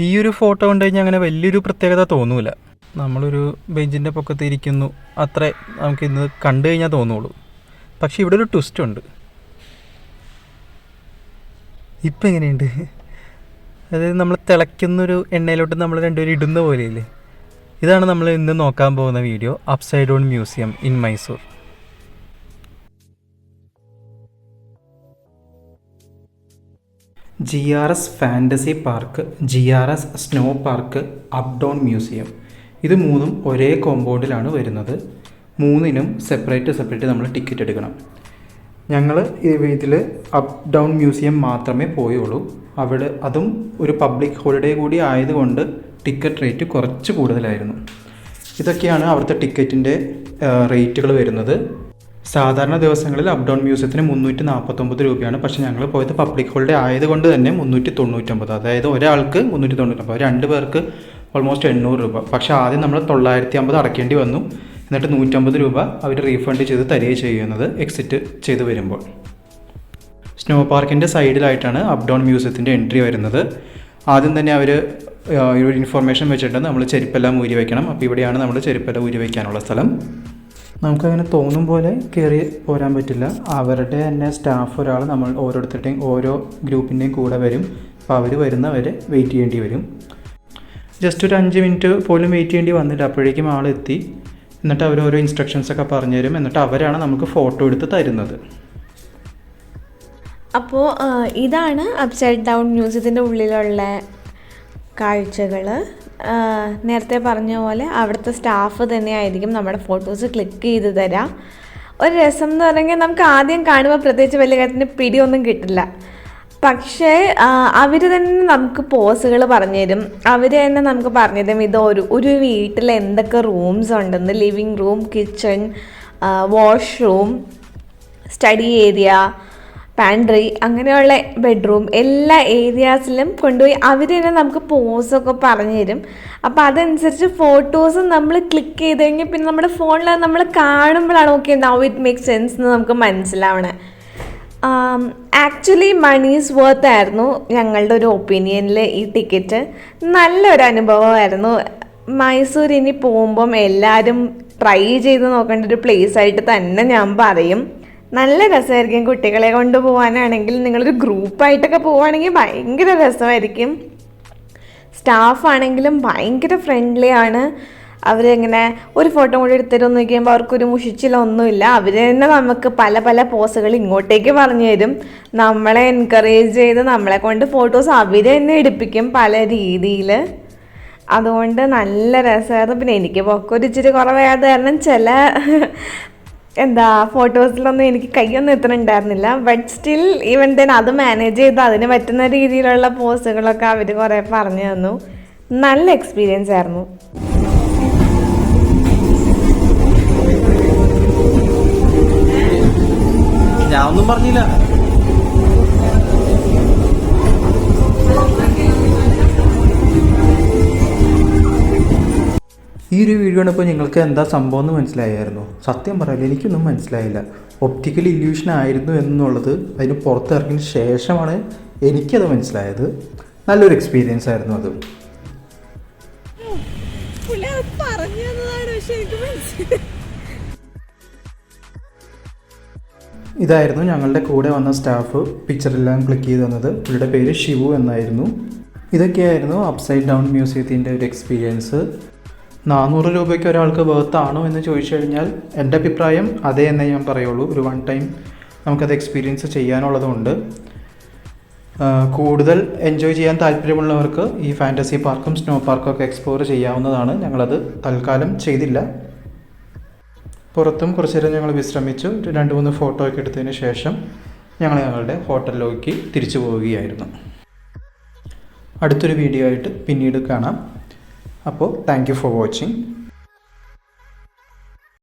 ഈ ഒരു ഫോട്ടോ കണ്ടു കഴിഞ്ഞാൽ അങ്ങനെ വലിയൊരു പ്രത്യേകത തോന്നൂല. നമ്മളൊരു ബെഞ്ചിൻ്റെ പൊക്കത്ത് ഇരിക്കുന്നു അത്രേ നമുക്കിന്ന് കണ്ടു കഴിഞ്ഞാൽ തോന്നുള്ളൂ. പക്ഷേ ഇവിടെ ഒരു ട്വിസ്റ്റ് ഉണ്ട്. ഇപ്പം എങ്ങനെയുണ്ട്? അതായത് നമ്മൾ തിളയ്ക്കുന്നൊരു എണ്ണയിലോട്ട് നമ്മൾ രണ്ടുപേരും ഇടുന്ന പോലെയില്ലേ? ഇതാണ് നമ്മൾ ഇന്ന് നോക്കാൻ പോകുന്ന video, upside down museum in Mysore. GRS fantasy park, GRS snow park, up down museum, ഇത് മൂന്നും ഒരേ കോമ്പൗണ്ടിലാണ് വരുന്നത്. മൂന്നിനും സെപ്പറേറ്റ് നമ്മൾ ടിക്കറ്റ് എടുക്കണം. ഞങ്ങൾ ഇതിൽ അപ്പ് ഡൗൺ മ്യൂസിയം മാത്രമേ പോയുള്ളൂ. അവിടെ അതും ഒരു പബ്ലിക് ഹോളിഡേ കൂടി ആയതുകൊണ്ട് ടിക്കറ്റ് റേറ്റ് കുറച്ച് കൂടുതലായിരുന്നു. ഇതൊക്കെയാണ് അവിടുത്തെ ടിക്കറ്റിൻ്റെ റേറ്റുകൾ വരുന്നത്. സാധാരണ ദിവസങ്ങളിൽ അപ്പ് ഡൗൺ മ്യൂസിയത്തിന് 349 രൂപയാണ്. പക്ഷേ ഞങ്ങൾ പോയത് പബ്ലിക് ഹോളിഡേ ആയതുകൊണ്ട് തന്നെ 399, അതായത് ഒരാൾക്ക് 399, 2 പേർക്ക് ഓൾമോസ്റ്റ് 800 രൂപ. പക്ഷേ ആദ്യം നമ്മൾ 950 അടയ്ക്കേണ്ടി വന്നു. എന്നിട്ട് 150 രൂപ അവർ റീഫണ്ട് ചെയ്ത് തരികയും ചെയ്യുന്നത് എക്സിറ്റ് ചെയ്ത് വരുമ്പോൾ. സ്നോ പാർക്കിൻ്റെ സൈഡിലായിട്ടാണ് അപ്പ് ഡൗൺ മ്യൂസിയത്തിൻ്റെ എൻട്രി വരുന്നത്. ആദ്യം തന്നെ അവർ ഒരു ഇൻഫോർമേഷൻ വെച്ചിട്ടുണ്ട്, നമ്മൾ ചെരുപ്പെല്ലാം ഊരി വയ്ക്കണം. അപ്പോൾ ഇവിടെയാണ് നമ്മൾ ചെരുപ്പെല്ലാം ഊരി വയ്ക്കാനുള്ള സ്ഥലം. നമുക്കങ്ങനെ തോന്നും പോലെ കയറി പോരാൻ പറ്റില്ല. അവരുടെ തന്നെ സ്റ്റാഫ് ഒരാൾ നമ്മൾ ഓരോരുത്തരുടെയും ഓരോ ഗ്രൂപ്പിൻ്റെയും കൂടെ വരും. അപ്പോൾ അവർ വരുന്നവരെ വെയിറ്റ് ചെയ്യേണ്ടി വരും. ജസ്റ്റ് ഒരു 5 മിനിറ്റ് പോലും വെയിറ്റ് ചെയ്യേണ്ടി വന്നില്ല, അപ്പോഴേക്കും ആളെത്തി. എന്നിട്ട് അവർ ഓരോ ഇൻസ്ട്രക്ഷൻസൊക്കെ പറഞ്ഞു തരും. എന്നിട്ട് അവരാണ് നമുക്ക് ഫോട്ടോ എടുത്ത് തരുന്നത്. അപ്പോൾ ഇതാണ് അപ്സൈഡ് ഡൗൺ മ്യൂസിയത്തിൻ്റെ ഉള്ളിലുള്ള കാഴ്ചകൾ. നേരത്തെ പറഞ്ഞ പോലെ അവിടുത്തെ സ്റ്റാഫ് തന്നെയായിരിക്കും നമ്മുടെ ഫോട്ടോസ് ക്ലിക്ക് ചെയ്ത് തരാം. ഒരു രസം എന്ന് പറഞ്ഞാൽ നമുക്ക് ആദ്യം കാണുമ്പോൾ പ്രത്യേകിച്ച് വലിയ കാര്യത്തിന് പിടിയൊന്നും കിട്ടില്ല. പക്ഷേ അവർ തന്നെ നമുക്ക് പോസുകൾ പറഞ്ഞു തരും. അവർ തന്നെ നമുക്ക് പറഞ്ഞു തരും ഇത് ഒരു വീട്ടിൽ എന്തൊക്കെ റൂംസ് ഉണ്ടെന്ന്. Living room, kitchen, washroom, study area, pantry, അങ്ങനെയുള്ള ബെഡ്റൂം, എല്ലാ ഏരിയാസിലും കൊണ്ടുപോയി അവർ തന്നെ നമുക്ക് പോസൊക്കെ പറഞ്ഞു തരും. അപ്പോൾ അതനുസരിച്ച് ഫോട്ടോസ് നമ്മൾ ക്ലിക്ക് ചെയ്ത് കഴിഞ്ഞാൽ പിന്നെ നമ്മുടെ ഫോണിൽ നമ്മൾ കാണുമ്പോഴാണ് okay now it make sense എന്ന് നമുക്ക് മനസ്സിലാവണേ. ആക്ച്വലി മണീസ് വർത്ത് ആയിരുന്നു ഞങ്ങളുടെ ഒരു ഒപ്പീനിയനിൽ ഈ ടിക്കറ്റ്. നല്ലൊരു അനുഭവമായിരുന്നു. മൈസൂർ ഇനി പോകുമ്പം എല്ലാവരും ട്രൈ ചെയ്ത് നോക്കേണ്ട ഒരു പ്ലേസ് ആയിട്ട് തന്നെ ഞാൻ പറയും. നല്ല രസമായിരിക്കും. കുട്ടികളെ കൊണ്ട് പോകാനാണെങ്കിൽ, നിങ്ങളൊരു ഗ്രൂപ്പായിട്ടൊക്കെ പോവുകയാണെങ്കിൽ ഭയങ്കര രസമായിരിക്കും. സ്റ്റാഫാണെങ്കിലും ഭയങ്കര ഫ്രണ്ട്ലി ആണ്. അവരിങ്ങനെ ഒരു ഫോട്ടോ കൂടി എടുത്തരുമെന്ന് നോക്കിയുമ്പോൾ അവർക്കൊരു മുഷിച്ചിലൊന്നുമില്ല. അവർ തന്നെ നമുക്ക് പല പല പോസുകൾ ഇങ്ങോട്ടേക്ക് പറഞ്ഞു തരും. നമ്മളെ എൻകറേജ് ചെയ്ത് നമ്മളെ കൊണ്ട് ഫോട്ടോസ് അവർ തന്നെ എടുപ്പിക്കും പല രീതിയിൽ. അതുകൊണ്ട് നല്ല രസമായിരുന്നു. പിന്നെ എനിക്ക് പൊക്കൊരു ഇച്ചിരി കുറവായത് കാരണം ചില ഫോട്ടോസിലൊന്നും എനിക്ക് കൈയൊന്നും എത്തുന്നുണ്ടായിരുന്നില്ല. ബട്ട് സ്റ്റിൽ ഈവൻ ദെൻ അത് മാനേജ് ചെയ്ത് അതിന് പറ്റുന്ന രീതിയിലുള്ള പോസുകളൊക്കെ അവർ കുറേ പറഞ്ഞു തന്നു. നല്ല എക്സ്പീരിയൻസ് ആയിരുന്നു. ഞാൻ ഒന്നും പറഞ്ഞില്ല. ഈ ഒരു വീഡിയോ കണ്ടപ്പോൾ നിങ്ങൾക്ക് എന്താ സംഭവം എന്ന് മനസ്സിലായായിരുന്നു? സത്യം പറയാൻ എനിക്കൊന്നും മനസ്സിലായില്ല. ഒപ്റ്റിക്കൽ ഇല്യൂഷൻ ആയിരുന്നു എന്നുള്ളത് അതിന് പുറത്തിറങ്ങിയതിന് ശേഷമാണ് എനിക്കത് മനസ്സിലായത്. നല്ലൊരു എക്സ്പീരിയൻസ് ആയിരുന്നു അത്. ഇതായിരുന്നു ഞങ്ങളുടെ കൂടെ വന്ന സ്റ്റാഫ് പിക്ചറെല്ലാം ക്ലിക്ക് ചെയ്ത് തന്നത്. പുള്ളിയുടെ പേര് ഷിവു എന്നായിരുന്നു. ഇതൊക്കെയായിരുന്നു അപ്സൈഡ് ഡൗൺ മ്യൂസിയത്തിൻ്റെ ഒരു എക്സ്പീരിയൻസ്. 400 രൂപയ്ക്ക് ഒരാൾക്ക് വർത്താണോ എന്ന് ചോദിച്ചു കഴിഞ്ഞാൽ എൻ്റെ അഭിപ്രായം അതേ എന്നേ ഞാൻ പറയുള്ളൂ. ഒരു 1 ടൈം നമുക്കത് എക്സ്പീരിയൻസ് ചെയ്യാനുള്ളതുകൊണ്ട് കൂടുതൽ എൻജോയ് ചെയ്യാൻ താല്പര്യമുള്ളവർക്ക് ഈ ഫാൻറ്റസി പാർക്കും സ്നോ പാർക്കും ഒക്കെ എക്സ്പ്ലോർ ചെയ്യാവുന്നതാണ്. ഞങ്ങളത് തൽക്കാലം ചെയ്തില്ല. പുറത്തും കുറച്ച് നേരം ഞങ്ങൾ വിശ്രമിച്ചു. 2-3 ഫോട്ടോ ഒക്കെ എടുത്തതിന് ശേഷം ഞങ്ങളുടെ ഹോട്ടലിലേക്ക് തിരിച്ചു പോവുകയായിരുന്നു. അടുത്തൊരു വീഡിയോ ആയിട്ട് പിന്നീട് കാണാം. അപ്പോൾ താങ്ക് യു ഫോർ വാച്ചിങ്.